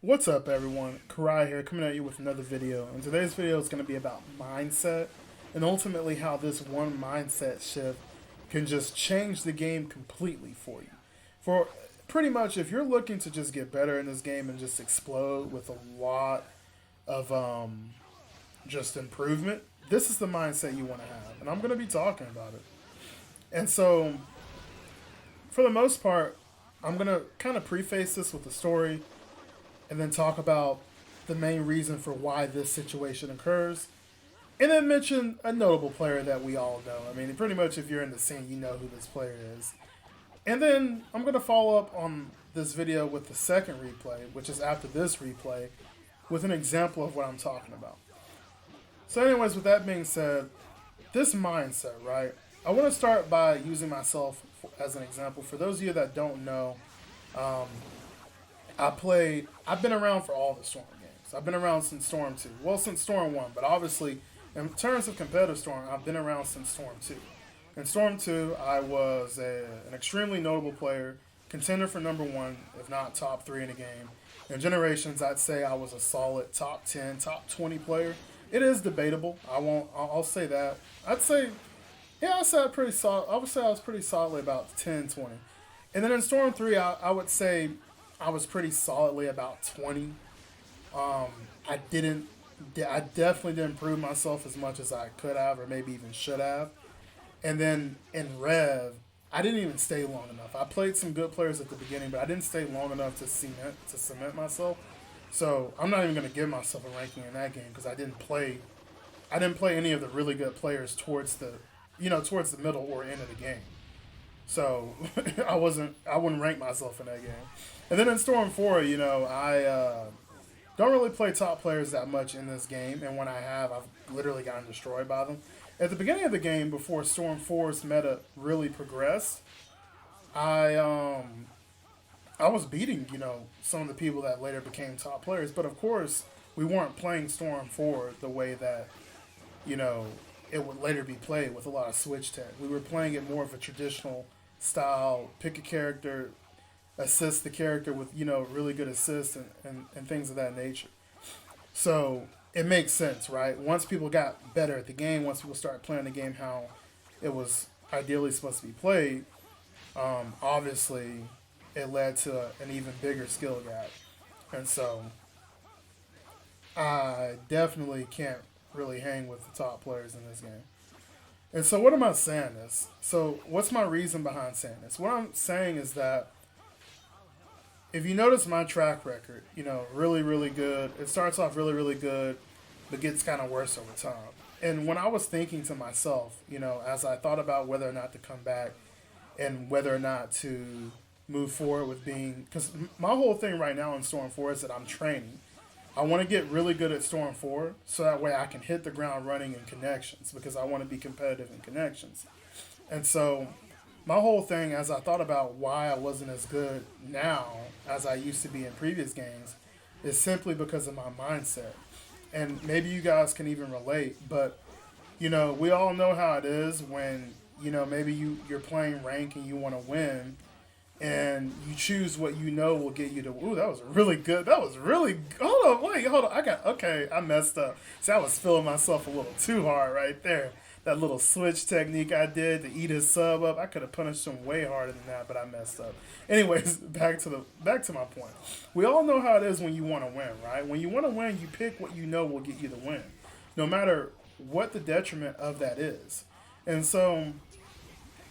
What's up, everyone? CaRai here, coming at you with another video. And today's video is going to be about mindset and ultimately how this one mindset shift can just change the game completely for you. For pretty much, if you're looking to just get better in this game and just explode with a lot of just improvement, this is the mindset you want to have. And I'm going to be talking about it. And so, for the most part, I'm going to kind of preface this with a story and then talk about the main reason for why this situation occurs, and then mention a notable player that we all know. I mean, pretty much if you're in the scene, you know who this player is. And then I'm going to follow up on this video with the second replay, which is after this replay, with an example of what I'm talking about. So, anyways, with that being said, this mindset, right? I want to start by using myself as an example. For those of you that don't know, um, I've been around for all the Storm games. I've been around since Storm 2. Well, since Storm 1, but obviously, in terms of competitive Storm, I've been around since Storm 2. In Storm 2, I was an extremely notable player, contender for number 1, if not top 3 in the game. In Generations, I'd say I was a solid top 10, top 20 player. It is debatable. I'll say that. Yeah, I'd say pretty solid. I would say I was pretty solidly about 10, 20. And then in Storm 3, I would say I was pretty solidly about 20. Um, I didn't. I definitely didn't prove myself as much as I could have, or maybe even should have. And then in Rev, I didn't even stay long enough. I played some good players at the beginning, but I didn't stay long enough to cement myself. So I'm not even going to give myself a ranking in that game because I didn't play. I didn't play any of the really good players towards the middle or end of the game. So I wouldn't rank myself in that game. And then in Storm 4, I don't really play top players that much in this game, and when I have, I've literally gotten destroyed by them. At the beginning of the game, before Storm 4's meta really progressed, I I was beating some of the people that later became top players, but of course we weren't playing Storm 4 the way that you know it would later be played with a lot of switch tech. We were playing it more of a traditional style, pick a character, assist the character with really good assists and things of that nature. So it makes sense, right? Once people got better at the game, once people started playing the game how it was ideally supposed to be played, obviously it led to an even bigger skill gap. And so I definitely can't really hang with the top players in this game. And so what am I saying this? So what's my reason behind saying this? What I'm saying is that if you notice my track record, really, really good. It starts off really, really good, but gets kind of worse over time. And when I was thinking to myself, as I thought about whether or not to come back and whether or not to move forward with being, because my whole thing right now in Storm 4 is that I'm training. I want to get really good at Storm 4 so that way I can hit the ground running in connections because I want to be competitive in connections. And so my whole thing as I thought about why I wasn't as good now as I used to be in previous games is simply because of my mindset. And maybe you guys can even relate, but we all know how it is when, maybe you're playing rank and you want to win and you choose what will get you to. Ooh, that was really good. That was really. Hold on. I messed up. See, I was feeling myself a little too hard right there. That little switch technique I did to eat his sub up, I could have punished him way harder than that, but I messed up. Anyways, back to my point. We all know how it is when you want to win, right? When you want to win, you pick what will get you the win, no matter what the detriment of that is. And so,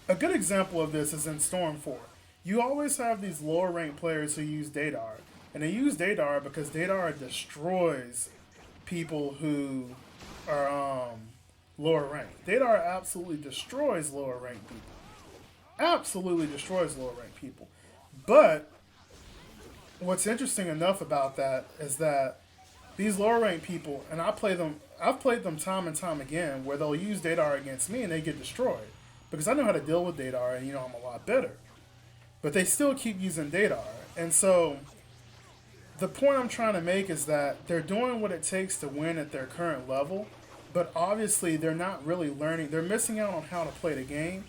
a good example of this is in Storm 4. You always have these lower ranked players who use Dadar. And they use Dadar because Dadar destroys people who are lower ranked. Dadar absolutely destroys lower ranked people. Absolutely destroys lower ranked people. But what's interesting enough about that is that these lower ranked people, and I've played them time and time again, where they'll use Dadar against me and they get destroyed. Because I know how to deal with Dadar and I'm a lot better. But they still keep using Dadar. And so the point I'm trying to make is that they're doing what it takes to win at their current level, but obviously they're not really learning. They're missing out on how to play the game.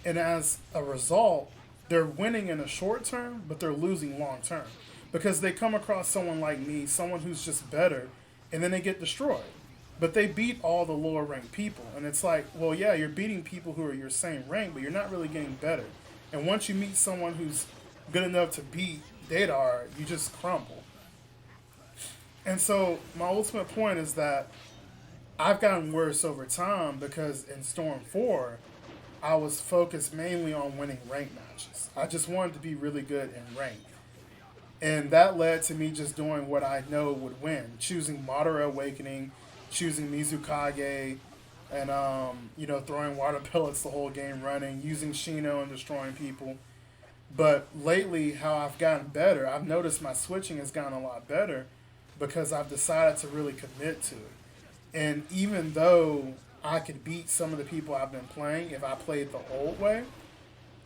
And as a result, they're winning in the short term, but they're losing long term. because they come across someone like me, someone who's just better, and then they get destroyed. But they beat all the lower ranked people. And it's like, well, yeah, you're beating people who are your same rank, but you're not really getting better. And once you meet someone who's good enough to beat Dadar, you just crumble. And so my ultimate point is that I've gotten worse over time because in Storm 4, I was focused mainly on winning rank matches. I just wanted to be really good in rank. And that led to me just doing what I know would win, choosing Madara Awakening, choosing Mizukage, and throwing water pellets the whole game running, using Shino and destroying people. But lately, how I've gotten better, I've noticed my switching has gotten a lot better because I've decided to really commit to it. And even though I could beat some of the people I've been playing if I played the old way,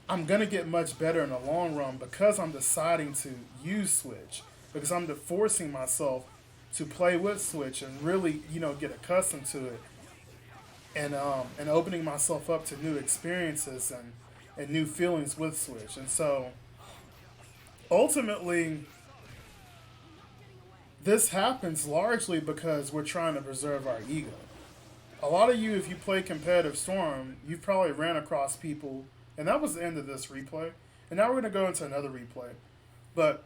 I'm going to get much better in the long run because I'm deciding to use Switch. Because I'm forcing myself to play with Switch and really, get accustomed to it. And opening myself up to new experiences and new feelings with Switch. And so, ultimately, this happens largely because we're trying to preserve our ego. A lot of you, if you play competitive Storm, you've probably ran across people, and that was the end of this replay. And now we're going to go into another replay. But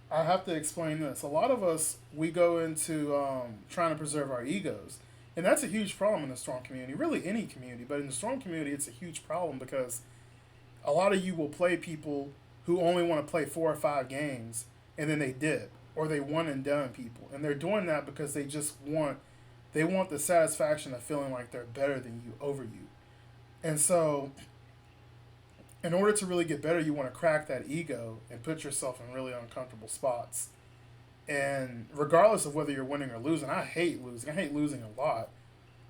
I have to explain this. A lot of us, we go into trying to preserve our egos. And that's a huge problem in the Storm community, really any community. But in the Storm community, it's a huge problem because a lot of you will play people who only want to play 4 or 5 games, and then they dip. Or they one and done people. And they're doing that because they just want the satisfaction of feeling like they're better than you, over you. And so, in order to really get better, you want to crack that ego and put yourself in really uncomfortable spots. And regardless of whether you're winning or losing, I hate losing. I hate losing a lot.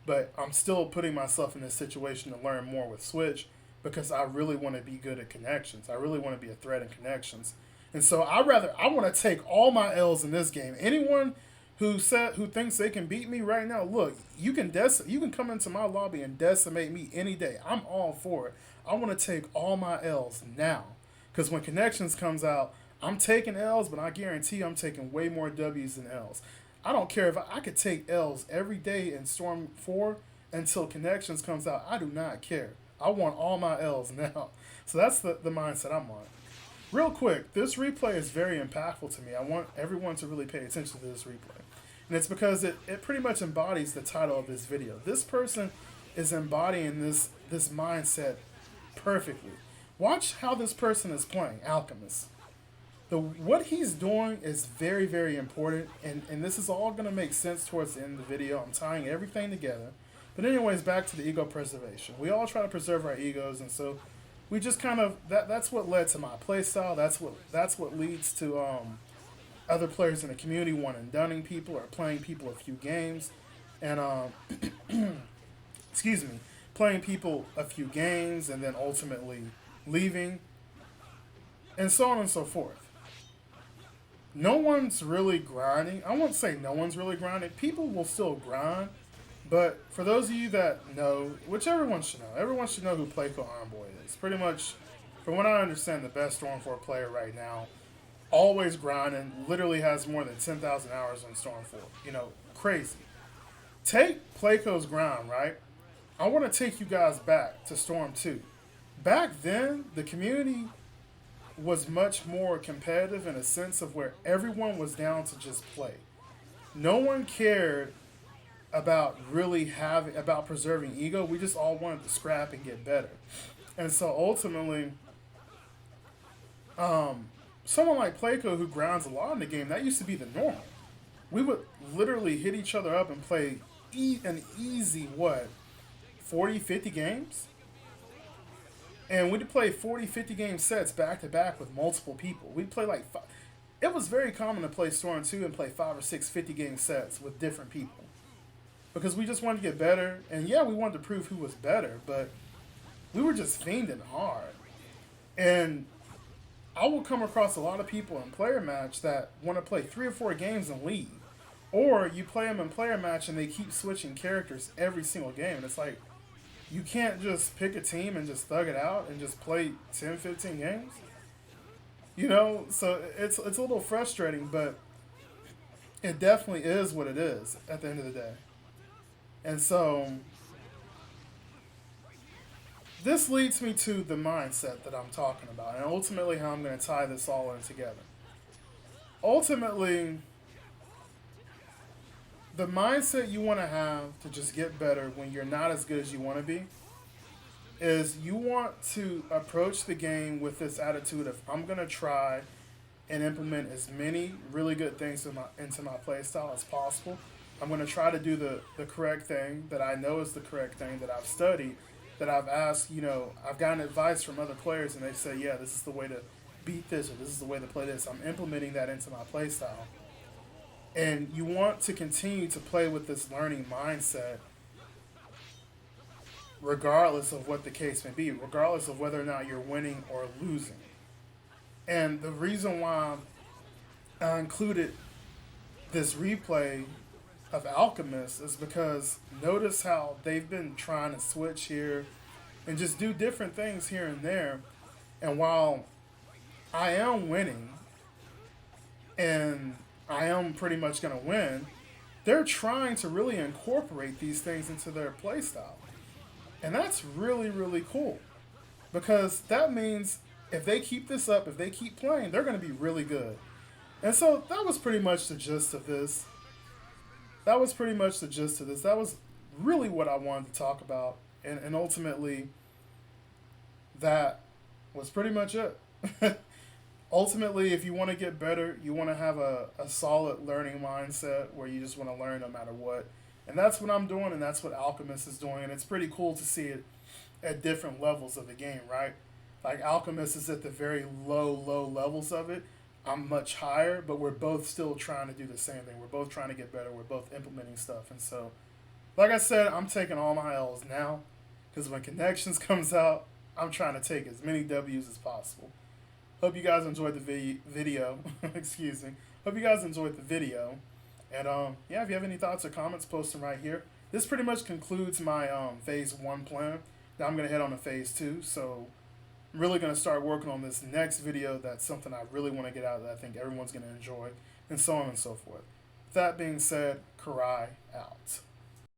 But I'm still putting myself in this situation to learn more with Switch because I really want to be good at connections. I really want to be a threat in connections. And so I want to take all my L's in this game. Anyone who thinks they can beat me right now, look, you can come into my lobby and decimate me any day. I'm all for it. I want to take all my L's now. Because when Connections comes out, I'm taking L's, but I guarantee I'm taking way more W's than L's. I don't care if I could take L's every day in Storm 4 until Connections comes out. I do not care. I want all my L's now. So that's the mindset I'm on. Real quick, this replay is very impactful to me. I want everyone to really pay attention to this replay. And it's because it pretty much embodies the title of this video. This person is embodying this mindset perfectly. Watch how this person is playing, Alchemist. What he's doing is very, very important, and this is all going to make sense towards the end of the video. I'm tying everything together. But anyways, back to the ego preservation. We all try to preserve our egos, and so we just kind of that's what led to my playstyle. That's what leads to other players in the community one and dunning people or playing people a few games, and excuse me, playing people a few games and then ultimately leaving, and so on and so forth. No one's really grinding. I won't say no one's really grinding. People will still grind. But for those of you that know, which everyone should know who Playco Envoy is. Pretty much, from what I understand, the best Storm 4 player right now. Always grinding, literally has more than 10,000 hours on Storm 4. Crazy. Take Playco's grind, right? I want to take you guys back to Storm 2. Back then, the community was much more competitive in a sense of where everyone was down to just play. No one cared about preserving ego. We just all wanted to scrap and get better. And so ultimately, someone like Playco who grounds a lot in the game, that used to be the norm. We would literally hit each other up and play an easy, 40, 50 games? And we'd play 40, 50 game sets back to back with multiple people. We'd play like five. It was very common to play Storm 2 and play 5 or 6 50 game sets with different people. Because we just wanted to get better. And yeah, we wanted to prove who was better, but we were just fiending hard. And I will come across a lot of people in player match that want to play 3 or 4 games and leave. Or you play them in player match and they keep switching characters every single game. And it's like, you can't just pick a team and just thug it out and just play 10, 15 games. So it's a little frustrating, but it definitely is what it is at the end of the day. And so this leads me to the mindset that I'm talking about, and ultimately how I'm going to tie this all in together. Ultimately, the mindset you want to have to just get better when you're not as good as you want to be is you want to approach the game with this attitude of I'm going to try and implement as many really good things into my play style as possible. I'm going to try to do the correct thing that I know is the correct thing that I've studied, that I've asked, I've gotten advice from other players and they say, yeah, this is the way to beat this or this is the way to play this. I'm implementing that into my play style. And you want to continue to play with this learning mindset regardless of what the case may be, regardless of whether or not you're winning or losing. And the reason why I included this replay of Alchemist is because notice how they've been trying to switch here and just do different things here and there. And while I am winning and I am pretty much going to win, they're trying to really incorporate these things into their playstyle. And that's really, really cool because that means if they keep this up, if they keep playing, they're going to be really good. And so that was pretty much the gist of this. That was pretty much the gist of this. That was really what I wanted to talk about. And ultimately, that was pretty much it. Ultimately, if you want to get better, you want to have a solid learning mindset where you just want to learn no matter what. And that's what I'm doing, and that's what Alchemist is doing. And it's pretty cool to see it at different levels of the game, right? Like Alchemist is at the very low levels of it. I'm much higher, but we're both still trying to do the same thing. We're both trying to get better. We're both implementing stuff. And so, like I said, I'm taking all my L's now because when Connections comes out, I'm trying to take as many W's as possible. Hope you guys enjoyed the video. Excuse me. Hope you guys enjoyed the video. And yeah, if you have any thoughts or comments, post them right here. This pretty much concludes my phase 1 plan. Now I'm going to head on to phase 2. So I'm really going to start working on this next video. That's something I really want to get out that I think everyone's going to enjoy, and so on and so forth. With that being said, CaRai out.